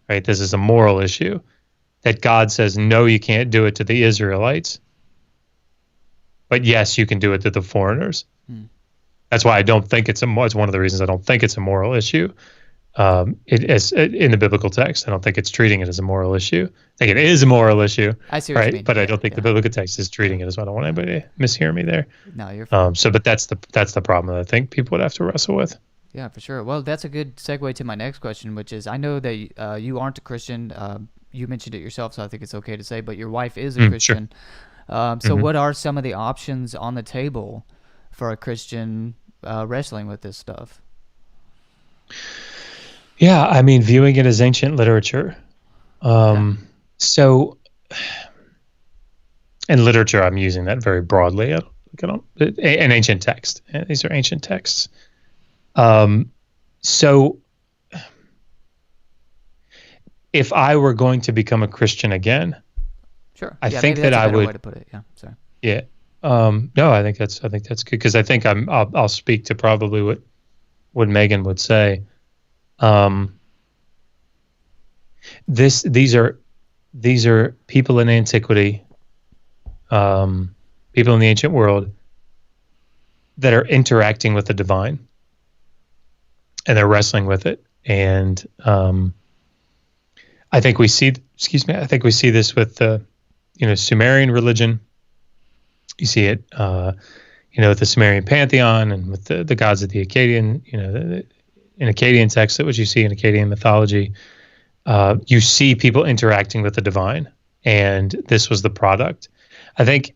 right? This is a moral issue, that God says, no, you can't do it to the Israelites, but yes, you can do it to the foreigners. That's why I don't think it's one of the reasons I don't think it's a moral issue. In the biblical text, I don't think it's treating it as a moral issue. I think it is a moral issue. I see what you mean. But I don't think the biblical text is treating it as well. I don't want anybody to mishear me there. No, you're fine. But that's the problem that I think people would have to wrestle with. Yeah, for sure. Well, that's a good segue to my next question, which is, I know that you aren't a Christian. You mentioned it yourself, so I think it's okay to say, but your wife is a Christian. Sure. So what are some of the options on the table for a Christian wrestling with this stuff? Yeah, I mean, viewing it as ancient literature. So, in literature, I'm using that very broadly. An ancient text. These are ancient texts. So, if I were going to become a Christian again, sure, I think that I would. Way to put it. Yeah, sorry. Yeah. No, I think that's good, because I think I'll speak to probably what Megan would say. These are people in antiquity, people in the ancient world that are interacting with the divine, and they're wrestling with it. And I think we see this with the Sumerian religion. You see it with the Sumerian pantheon and with the gods of the Akkadian, in Akkadian texts, that what you see in Akkadian mythology. You see people interacting with the divine, and this was the product. I think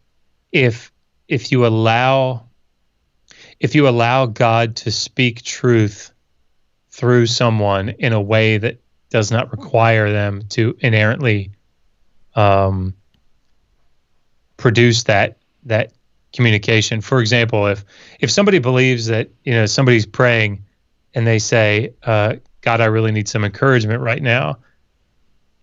if you allow God to speak truth through someone in a way that does not require them to inherently produce that communication. For example, if somebody believes that somebody's praying and they say, God, I really need some encouragement right now,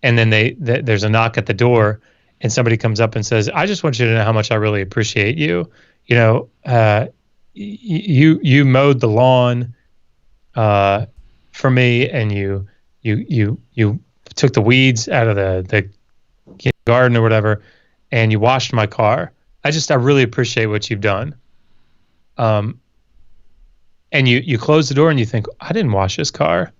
and then there's a knock at the door, and somebody comes up and says, I just want you to know how much I really appreciate you. You mowed the lawn, for me, and you took the weeds out of the garden or whatever, and you washed my car. I really appreciate what you've done. And you close the door and you think, I didn't wash this car.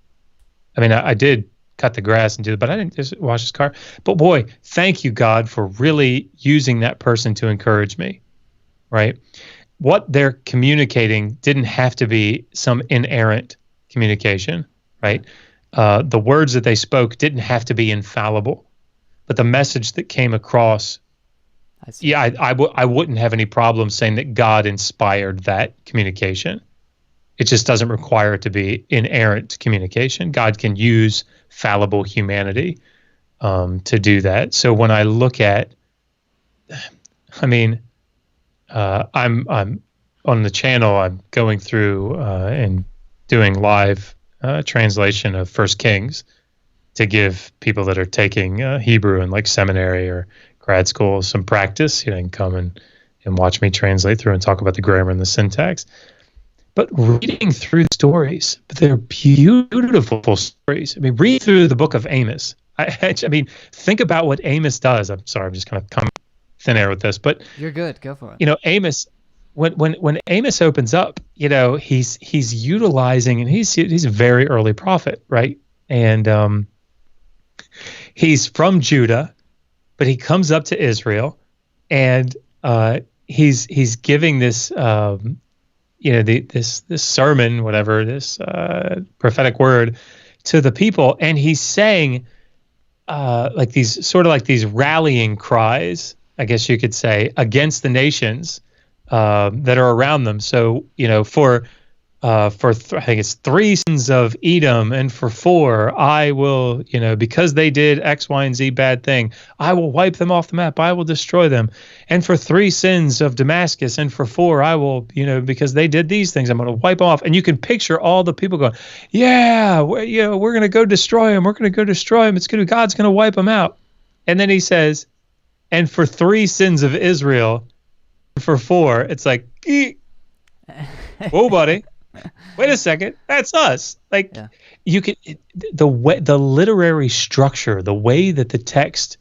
I mean, I did cut the grass and do it, but I didn't just wash his car. But boy, thank you, God, for really using that person to encourage me, right? What they're communicating didn't have to be some inerrant communication, right? The words that they spoke didn't have to be infallible, but the message that came across, I wouldn't have any problem saying that God inspired that communication. It just doesn't require it to be inerrant communication. God can use fallible humanity to do that. So when I look at, I'm on the channel. I'm going through and doing live translation of First Kings to give people that are taking Hebrew in like seminary or grad school some practice. You can come and watch me translate through and talk about the grammar and the syntax. But reading through the stories, they're beautiful stories. I mean, read through the book of Amos. I mean, think about what Amos does. I'm sorry, I'm just kind of coming thin air with this, but you're good. Go for it. Amos, when Amos opens up, he's utilizing, and he's a very early prophet, right? And he's from Judah, but he comes up to Israel, and he's giving this. This sermon, whatever, this prophetic word to the people, and he's saying these rallying cries, I guess you could say, against the nations that are around them. So I think it's 3 sins of Edom, and for 4, I will, because they did X, Y, and Z bad thing, I will wipe them off the map. I will destroy them. And for 3 sins of Damascus, and for 4, I will, because they did these things, I'm going to wipe them off. And you can picture all the people going, yeah, we're going to go destroy them. We're going to go destroy them. God's going to wipe them out. And then he says, and for 3 sins of Israel, for 4, it's like, whoa, buddy. Wait a second, that's us. You can the literary structure, the way that the text,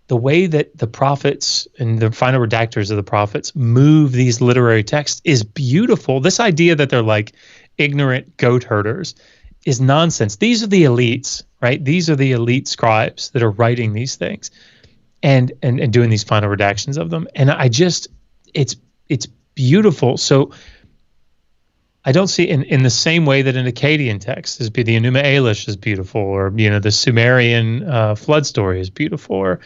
the way that the prophets and the final redactors of the prophets move these literary texts is beautiful. This idea that they're like ignorant goat herders is nonsense. These are the elites, right? These are the elite scribes that are writing these things and doing these final redactions of them. And it's beautiful. So I don't see in the same way that an Akkadian text is the Enuma Elish is beautiful, or the Sumerian flood story is beautiful. Or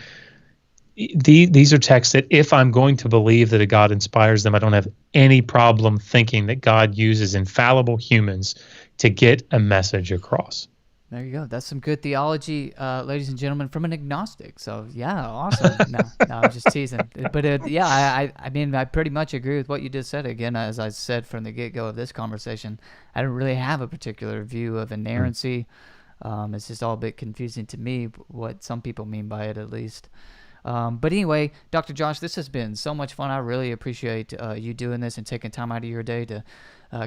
these are texts that, if I'm going to believe that a God inspires them, I don't have any problem thinking that God uses infallible humans to get a message across. There you go. That's some good theology, ladies and gentlemen, from an agnostic. So, yeah, awesome. No, I'm just teasing. But, I mean, I pretty much agree with what you just said. Again, as I said from the get-go of this conversation, I don't really have a particular view of inerrancy. It's just all a bit confusing to me, what some people mean by it, at least. But anyway, Dr. Josh, this has been so much fun. I really appreciate you doing this and taking time out of your day to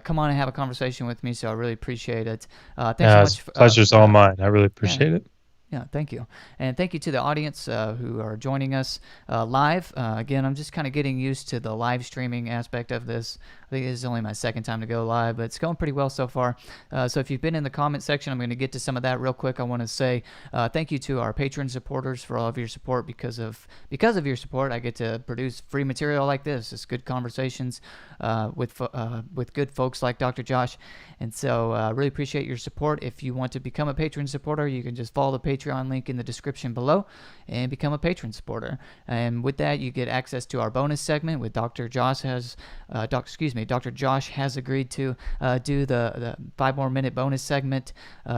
come on and have a conversation with me. So I really appreciate it. Thanks so much. Pleasure's all mine. I really appreciate it. Yeah, thank you. And thank you to the audience who are joining us live. Again, I'm just kind of getting used to the live streaming aspect of this. I think this is only my second time to go live, but it's going pretty well so far. So if you've been in the comment section, I'm going to get to some of that real quick. I want to say thank you to our Patreon supporters for all of your support. Because of your support, I get to produce free material like this. It's good conversations with good folks like Dr. Josh. And so I really appreciate your support. If you want to become a Patreon supporter, you can just follow the Patreon link in the description below and become a patron supporter. And with that, you get access to our bonus segment with Dr. Josh has agreed to do the 5 more minute bonus segment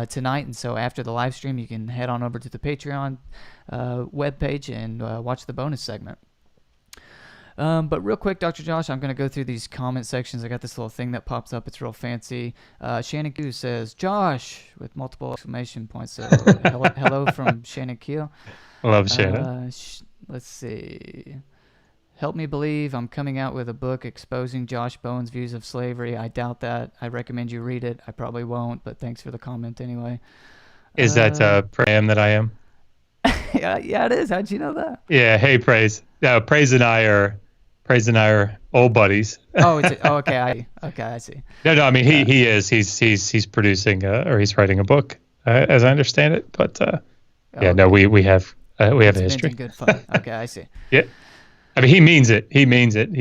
tonight. And so after the live stream, you can head on over to the Patreon webpage and watch the bonus segment. But real quick, Dr. Josh, I'm going to go through these comment sections. I got this little thing that pops up. It's real fancy. Shannon Q says, Josh, with multiple exclamation points. So hello from Shannon Q. I love Shannon. Let's see. help me believe I'm coming out with a book exposing Josh Bowen's views of slavery. I doubt that. I recommend you read it. I probably won't, but thanks for the comment anyway. Is that Pram that I am? Yeah, it is. How'd you know that? Yeah. Hey, Praise. No, Praise and I are old buddies. Okay. I see. No. I mean, he is. He's producing or he's writing a book, as I understand it. But yeah, no, we have a history. Good fun. Okay, I see. Yeah. I mean, he means it.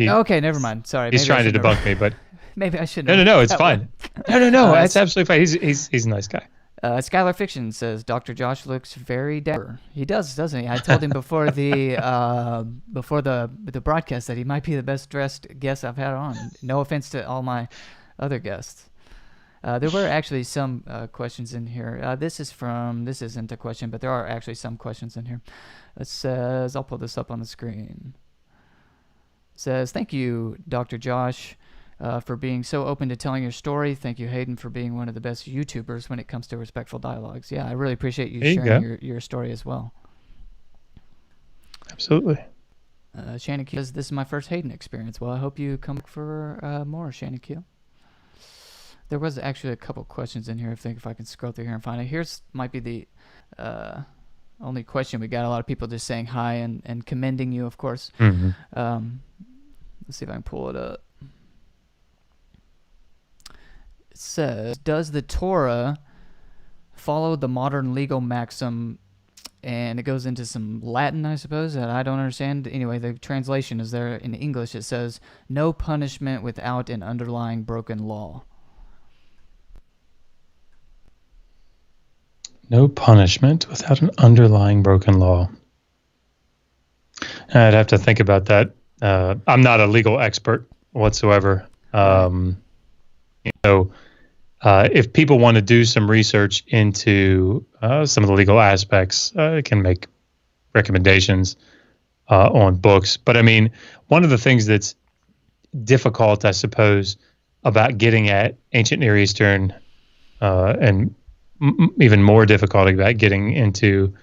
Okay, never mind. Sorry. He's trying to debunk me, but maybe I shouldn't. No. It's fine. No. It's absolutely fine. He's a nice guy. Skylar Fiction says Dr. Josh looks very dapper. He does, doesn't he? I told him before the broadcast that he might be the best dressed guest I've had on. No offense to all my other guests. There were actually some questions in here. This isn't a question, but there are actually some questions in here. It says, I'll pull this up on the screen. It says, thank you, Dr. Josh, for being so open to telling your story. Thank you, Haden, for being one of the best YouTubers when it comes to respectful dialogues. Yeah, I really appreciate you sharing your story as well. Absolutely. Shannon Q says, this is my first Haden experience. Well, I hope you come back for more, Shannon Q. There was actually a couple questions in here. I think if I can scroll through here and find it. Here's might be the only question we got. A lot of people just saying hi and commending you, of course. Mm-hmm. Let's see if I can pull it up. It says, does the Torah follow the modern legal maxim? And it goes into some Latin, I suppose, that I don't understand. Anyway, the translation is there in English. It says, no punishment without an underlying broken law. No punishment without an underlying broken law. I'd have to think about that. I'm not a legal expert whatsoever. If people want to do some research into some of the legal aspects, can make recommendations on books. But I mean, one of the things that's difficult, I suppose, about getting at ancient Near Eastern and even more difficult about getting into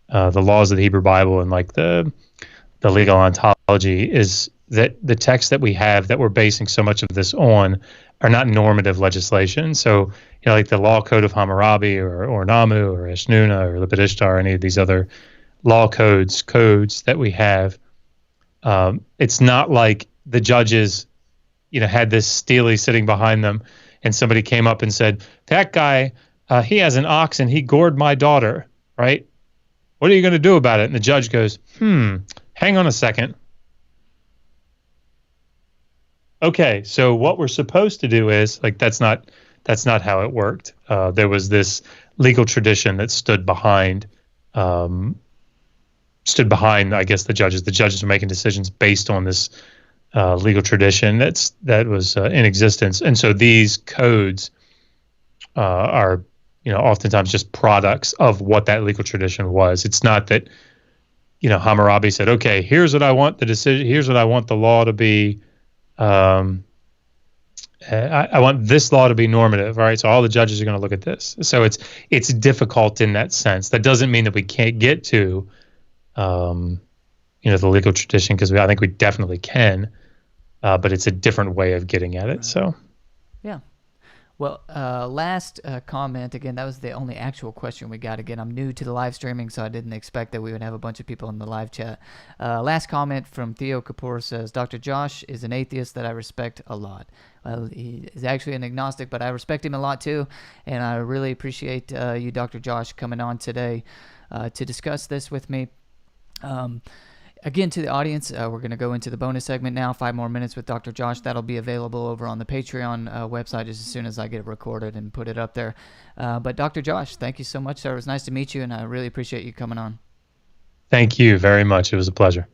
the laws of the Hebrew Bible and like the legal ontology is that the texts that we have that we're basing so much of this on are not normative legislation. So, like the law code of Hammurabi or Namu or Eshnuna or Leviticus or any of these other law codes that we have, it's not like the judges, had this Steely sitting behind them and somebody came up and said, that guy, he has an ox and he gored my daughter, right? What are you going to do about it? And the judge goes, hang on a second. Okay, so what we're supposed to do is, like, that's not how it worked. There was this legal tradition that stood behind, I guess, the judges. The judges were making decisions based on this legal tradition that was in existence. And so these codes are, oftentimes just products of what that legal tradition was. It's not that, Hammurabi said, okay, here's what I want the decision, here's what I want the law to be. I want this law to be normative. All right, so all the judges are going to look at this. So it's difficult in that sense. That doesn't mean that we can't get to, the legal tradition, because I think we definitely can, but it's a different way of getting at it. So, yeah. Well, last comment, again, that was the only actual question we got. Again, I'm new to the live streaming, so I didn't expect that we would have a bunch of people in the live chat. Last comment from Theo Kapoor says, Dr. Josh is an atheist that I respect a lot. Well, he is actually an agnostic, but I respect him a lot too, and I really appreciate you, Dr. Josh, coming on today to discuss this with me. Again, to the audience, we're going to go into the bonus segment now, 5 more minutes with Dr. Josh. That'll be available over on the Patreon website just as soon as I get it recorded and put it up there. But Dr. Josh, thank you so much, sir. It was nice to meet you, and I really appreciate you coming on. Thank you very much. It was a pleasure.